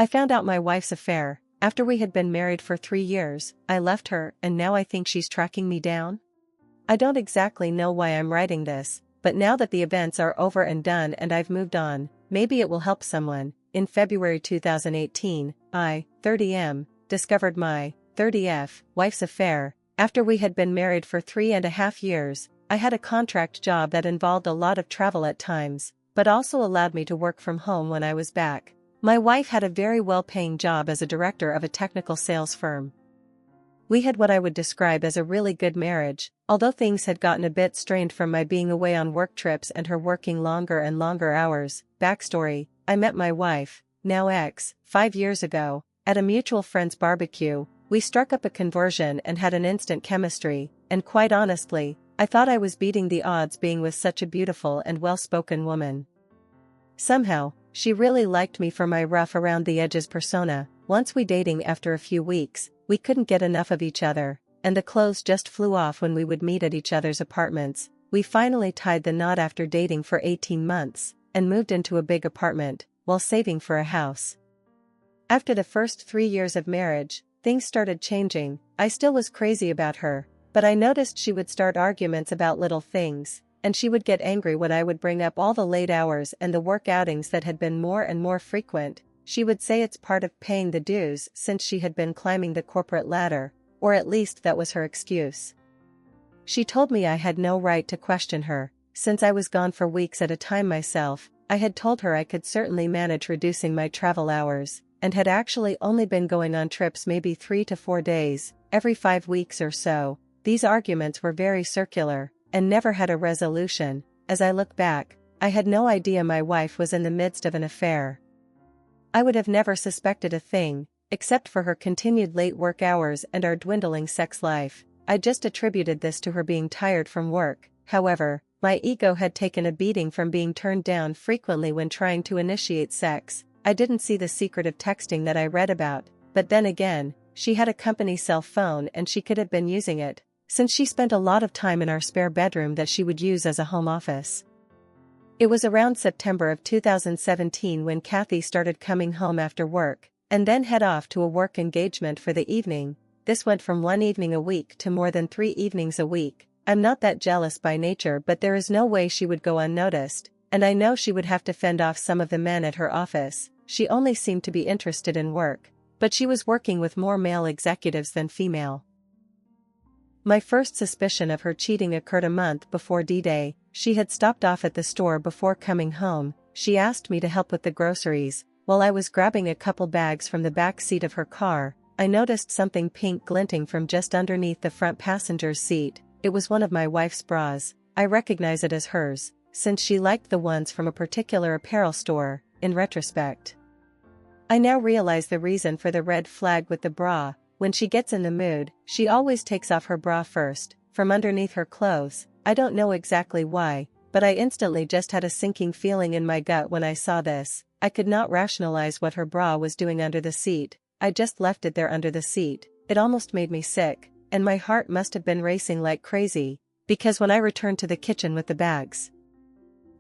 I found out my wife's affair. After we had been married for 3 years, I left her and now I think she's tracking me down? I don't exactly know why I'm writing this, but now that the events are over and done and I've moved on, maybe it will help someone. In February 2018, I, 30M, discovered my 30F wife's affair. After we had been married for 3.5 years, I had a contract job that involved a lot of travel at times, but also allowed me to work from home when I was back. My wife had a very well-paying job as a director of a technical sales firm. We had what I would describe as a really good marriage, although things had gotten a bit strained from my being away on work trips and her working longer and longer hours. Backstory: I met my wife, now ex, 5 years ago, at a mutual friend's barbecue. We struck up a conversion and had an instant chemistry, and quite honestly, I thought I was beating the odds being with such a beautiful and well-spoken woman. Somehow, she really liked me for my rough around the edges persona. Once we dating after a few weeks, we couldn't get enough of each other, and the clothes just flew off when we would meet at each other's apartments. We finally tied the knot after dating for 18 months, and moved into a big apartment, while saving for a house. After the first 3 years of marriage, things started changing. I still was crazy about her, but I noticed she would start arguments about little things, and she would get angry when I would bring up all the late hours and the work outings that had been more and more frequent. She would say it's part of paying the dues since she had been climbing the corporate ladder, or at least that was her excuse. She told me I had no right to question her, since I was gone for weeks at a time myself. I had told her I could certainly manage reducing my travel hours, and had actually only been going on trips maybe 3 to 4 days, every 5 weeks or so. These arguments were very circular, and never had a resolution. As I look back, I had no idea my wife was in the midst of an affair. I would have never suspected a thing, except for her continued late work hours and our dwindling sex life. I just attributed this to her being tired from work. However, my ego had taken a beating from being turned down frequently when trying to initiate sex. I didn't see the secretive texting that I read about, but then again, she had a company cell phone and she could have been using it, since she spent a lot of time in our spare bedroom that she would use as a home office. It was around September of 2017 when Kathy started coming home after work, and then head off to a work engagement for the evening. This went from 1 evening a week to more than 3 evenings a week. I'm not that jealous by nature, but there is no way she would go unnoticed, and I know she would have to fend off some of the men at her office. She only seemed to be interested in work, but she was working with more male executives than female. My first suspicion of her cheating occurred a month before D-Day. She had stopped off at the store before coming home. She asked me to help with the groceries. While I was grabbing a couple bags from the back seat of her car, I noticed something pink glinting from just underneath the front passenger's seat. It was one of my wife's bras. I recognize it as hers, since she liked the ones from a particular apparel store. In retrospect, I now realize the reason for the red flag with the bra. When she gets in the mood, she always takes off her bra first, from underneath her clothes. I don't know exactly why, but I instantly just had a sinking feeling in my gut when I saw this. I could not rationalize what her bra was doing under the seat. I just left it there under the seat. It almost made me sick, and my heart must have been racing like crazy, because when I returned to the kitchen with the bags,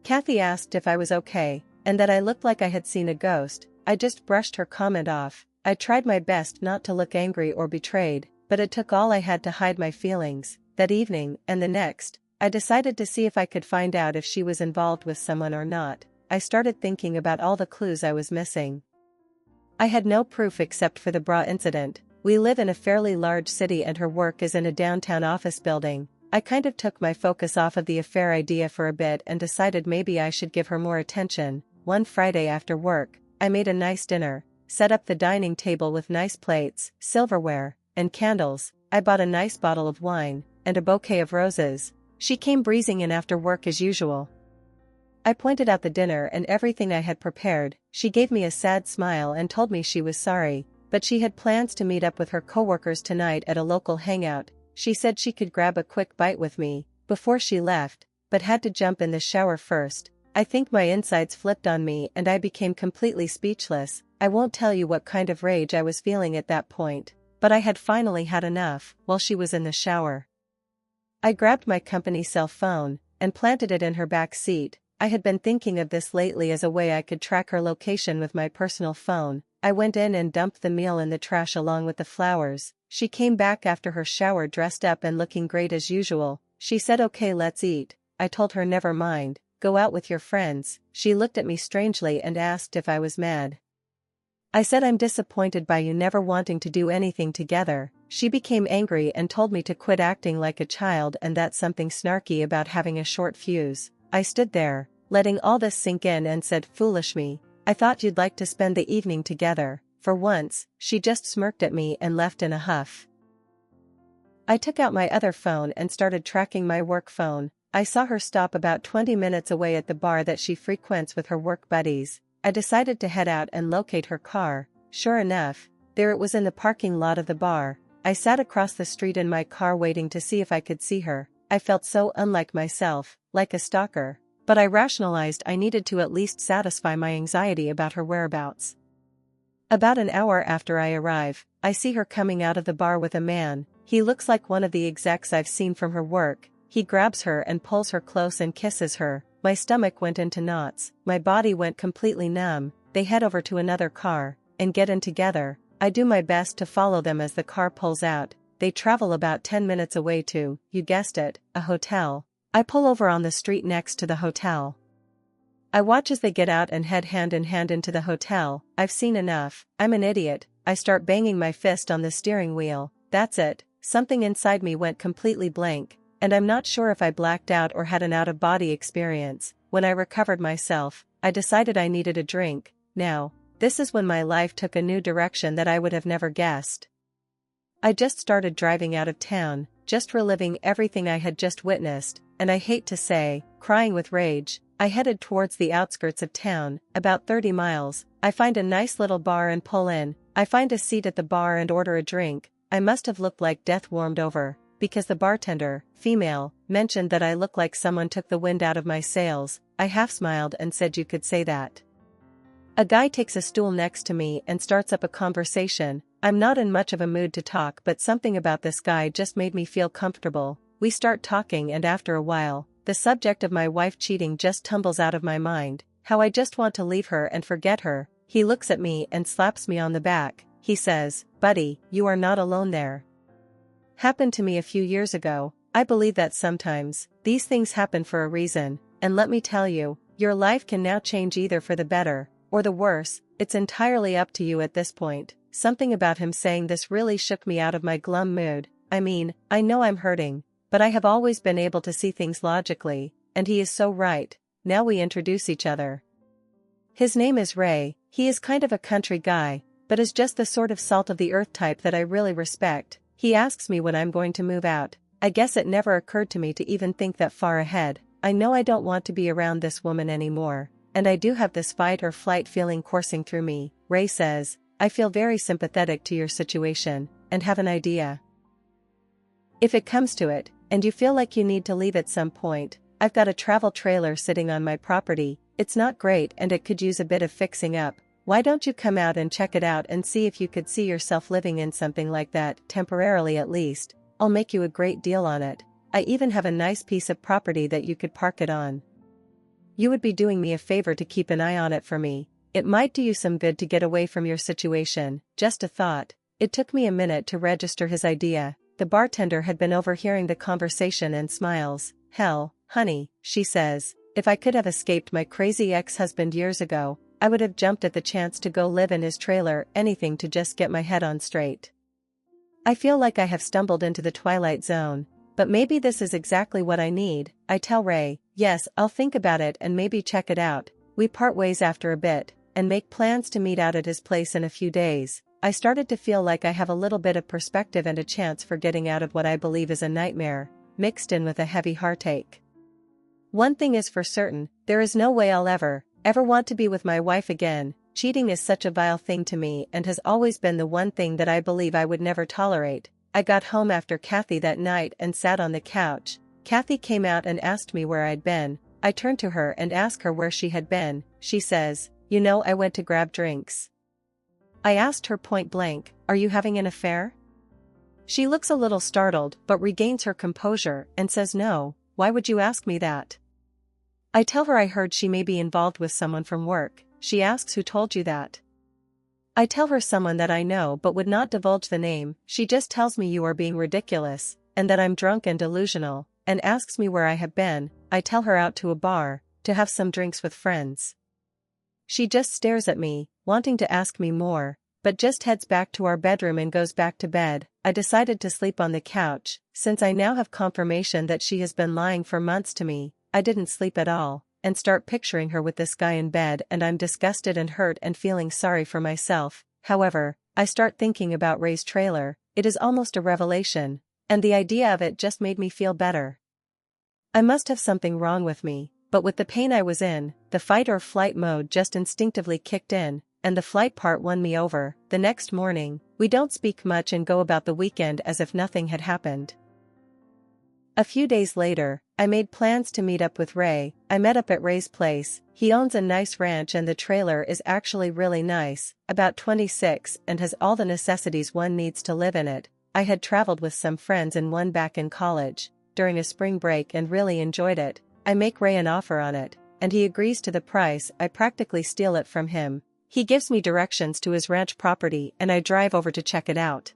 Kathy asked if I was okay, and that I looked like I had seen a ghost. I just brushed her comment off. I tried my best not to look angry or betrayed, but it took all I had to hide my feelings. That evening, and the next, I decided to see if I could find out if she was involved with someone or not. I started thinking about all the clues I was missing. I had no proof except for the bra incident. We live in a fairly large city and her work is in a downtown office building. I kind of took my focus off of the affair idea for a bit and decided maybe I should give her more attention. One Friday after work, I made a nice dinner, set up the dining table with nice plates, silverware, and candles. I bought a nice bottle of wine, and a bouquet of roses. She came breezing in after work as usual. I pointed out the dinner and everything I had prepared. She gave me a sad smile and told me she was sorry, but she had plans to meet up with her coworkers tonight at a local hangout. She said she could grab a quick bite with me before she left, but had to jump in the shower first. I think my insides flipped on me and I became completely speechless. I won't tell you what kind of rage I was feeling at that point, but I had finally had enough. While she was in the shower, I grabbed my company cell phone and planted it in her back seat. I had been thinking of this lately as a way I could track her location with my personal phone. I went in and dumped the meal in the trash along with the flowers. She came back after her shower dressed up and looking great as usual. She said okay, let's eat. I told her never mind, go out with your friends. She looked at me strangely and asked if I was mad. I said I'm disappointed by you never wanting to do anything together. She became angry and told me to quit acting like a child and that's something snarky about having a short fuse. I stood there, letting all this sink in and said, foolish me. I thought you'd like to spend the evening together. For once, she just smirked at me and left in a huff. I took out my other phone and started tracking my work phone. I saw her stop about 20 minutes away at the bar that she frequents with her work buddies. I decided to head out and locate her car. Sure enough, there it was in the parking lot of the bar. I sat across the street in my car waiting to see if I could see her. I felt so unlike myself, like a stalker. But I rationalized I needed to at least satisfy my anxiety about her whereabouts. About an hour after I arrive, I see her coming out of the bar with a man. He looks like one of the execs I've seen from her work. He grabs her and pulls her close and kisses her. My stomach went into knots, my body went completely numb. They head over to another car, and get in together. I do my best to follow them as the car pulls out. They travel about 10 minutes away to, you guessed it, a hotel. I pull over on the street next to the hotel. I watch as they get out and head hand in hand into the hotel. I've seen enough, I'm an idiot. I start banging my fist on the steering wheel. That's it, something inside me went completely blank. And I'm not sure if I blacked out or had an out-of-body experience. When I recovered myself, I decided I needed a drink. Now, this is when my life took a new direction that I would have never guessed. I just started driving out of town, just reliving everything I had just witnessed, and I hate to say, crying with rage. I headed towards the outskirts of town, about 30 miles. I find a nice little bar and pull in. I find a seat at the bar and order a drink. I must have looked like death warmed over, because the bartender, female, mentioned that I look like someone took the wind out of my sails. I half smiled and said you could say that. A guy takes a stool next to me and starts up a conversation. I'm not in much of a mood to talk, but something about this guy just made me feel comfortable. We start talking and after a while, the subject of my wife cheating just tumbles out of my mind. How I just want to leave her and forget her. He looks at me and slaps me on the back. He says, buddy, you are not alone there. Happened to me a few years ago. I believe that sometimes, these things happen for a reason, and let me tell you, your life can now change either for the better, or the worse. It's entirely up to you at this point. Something about him saying this really shook me out of my glum mood. I mean, I know I'm hurting, but I have always been able to see things logically, and he is so right. Now we introduce each other. His name is Ray. He is kind of a country guy, but is just the sort of salt of the earth type that I really respect. He asks me when I'm going to move out. I guess it never occurred to me to even think that far ahead. I know I don't want to be around this woman anymore, and I do have this fight or flight feeling coursing through me. Ray says, I feel very sympathetic to your situation, and have an idea. If it comes to it, and you feel like you need to leave at some point, I've got a travel trailer sitting on my property. It's not great and it could use a bit of fixing up. Why don't you come out and check it out and see if you could see yourself living in something like that, temporarily at least. I'll make you a great deal on it. I even have a nice piece of property that you could park it on. You would be doing me a favor to keep an eye on it for me. It might do you some good to get away from your situation. Just a thought. It took me a minute to register his idea. The bartender had been overhearing the conversation and smiles. Hell, honey, she says, if I could have escaped my crazy ex-husband years ago, I would have jumped at the chance to go live in his trailer, anything to just get my head on straight. I feel like I have stumbled into the twilight zone, but maybe this is exactly what I need. I tell Ray, yes, I'll think about it and maybe check it out. We part ways after a bit, and make plans to meet out at his place in a few days. I started to feel like I have a little bit of perspective and a chance for getting out of what I believe is a nightmare, mixed in with a heavy heartache. One thing is for certain, there is no way I'll ever want to be with my wife again. Cheating is such a vile thing to me and has always been the one thing that I believe I would never tolerate. I got home after Kathy that night and sat on the couch. Kathy came out and asked me where I'd been. I turned to her and asked her where she had been. She says, you know, I went to grab drinks. I asked her point blank, are you having an affair? She looks a little startled but regains her composure and says no, why would you ask me that? I tell her I heard she may be involved with someone from work. She asks who told you that? I tell her someone that I know but would not divulge the name. She just tells me you are being ridiculous, and that I'm drunk and delusional, and asks me where I have been. I tell her out to a bar, to have some drinks with friends. She just stares at me, wanting to ask me more, but just heads back to our bedroom and goes back to bed. I decided to sleep on the couch, since I now have confirmation that she has been lying for months to me. I didn't sleep at all, and start picturing her with this guy in bed, and I'm disgusted and hurt and feeling sorry for myself. However, I start thinking about Ray's trailer. It is almost a revelation, and the idea of it just made me feel better. I must have something wrong with me, but with the pain I was in, the fight or flight mode just instinctively kicked in, and the flight part won me over. The next morning, we don't speak much and go about the weekend as if nothing had happened. A few days later, I made plans to meet up with Ray. I met up at Ray's place. He owns a nice ranch and the trailer is actually really nice, about 26, and has all the necessities one needs to live in it. I had traveled with some friends and one back in college, during a spring break, and really enjoyed it. I make Ray an offer on it, and he agrees to the price. I practically steal it from him. He gives me directions to his ranch property and I drive over to check it out.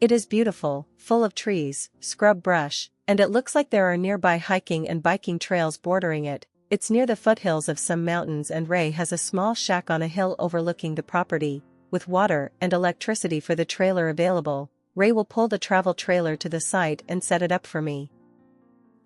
It is beautiful, full of trees, scrub brush, and it looks like there are nearby hiking and biking trails bordering it. It's near the foothills of some mountains, and Ray has a small shack on a hill overlooking the property, with water and electricity for the trailer available. Ray will pull the travel trailer to the site and set it up for me.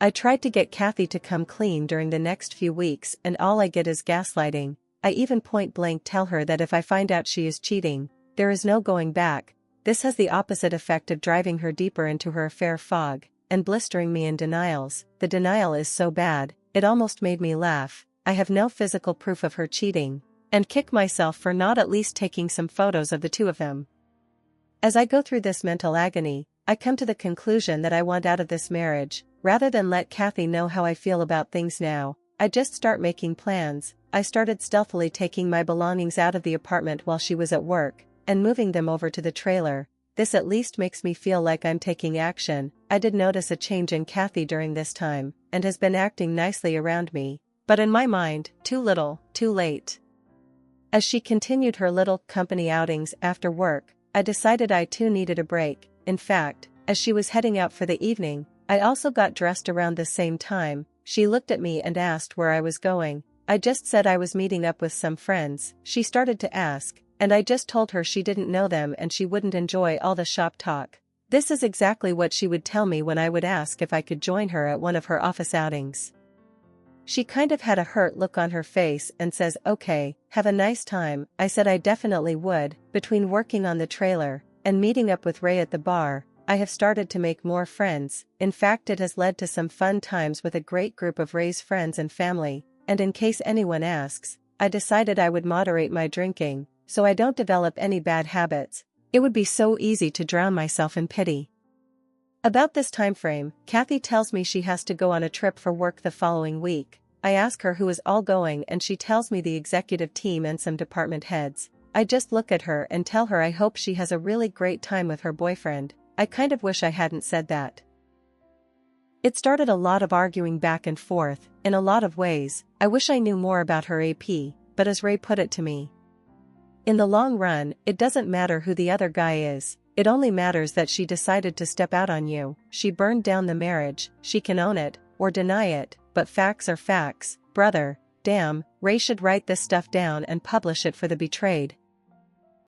I tried to get Kathy to come clean during the next few weeks, and all I get is gaslighting. I even point blank tell her that if I find out she is cheating, there is no going back. This has the opposite effect of driving her deeper into her affair fog, and blistering me in denials. The denial is so bad, it almost made me laugh. I have no physical proof of her cheating, and kick myself for not at least taking some photos of the two of them. As I go through this mental agony, I come to the conclusion that I want out of this marriage. Rather than let Kathy know how I feel about things now, I just start making plans. I started stealthily taking my belongings out of the apartment while she was at work, and moving them over to the trailer. This at least makes me feel like I'm taking action. I did notice a change in Kathy during this time, and has been acting nicely around me, but in my mind, too little, too late. As she continued her little company outings after work, I decided I too needed a break. In fact, as she was heading out for the evening, I also got dressed around the same time. She looked at me and asked where I was going. I just said I was meeting up with some friends. She started to ask, and I just told her she didn't know them and she wouldn't enjoy all the shop talk. This is exactly what she would tell me when I would ask if I could join her at one of her office outings. She kind of had a hurt look on her face and says, "Okay, have a nice time." I said I definitely would. Between working on the trailer and meeting up with Ray at the bar, I have started to make more friends. In fact, it has led to some fun times with a great group of Ray's friends and family, and in case anyone asks, I decided I would moderate my drinking, so I don't develop any bad habits. It would be so easy to drown myself in pity. About this time frame, Kathy tells me she has to go on a trip for work the following week. I ask her who is all going and she tells me the executive team and some department heads. I just look at her and tell her I hope she has a really great time with her boyfriend. I kind of wish I hadn't said that. It started a lot of arguing back and forth. In a lot of ways, I wish I knew more about her AP, but as Ray put it to me, in the long run, it doesn't matter who the other guy is. It only matters that she decided to step out on you. She burned down the marriage. She can own it, or deny it, but facts are facts, brother. Damn, Ray should write this stuff down and publish it for the betrayed.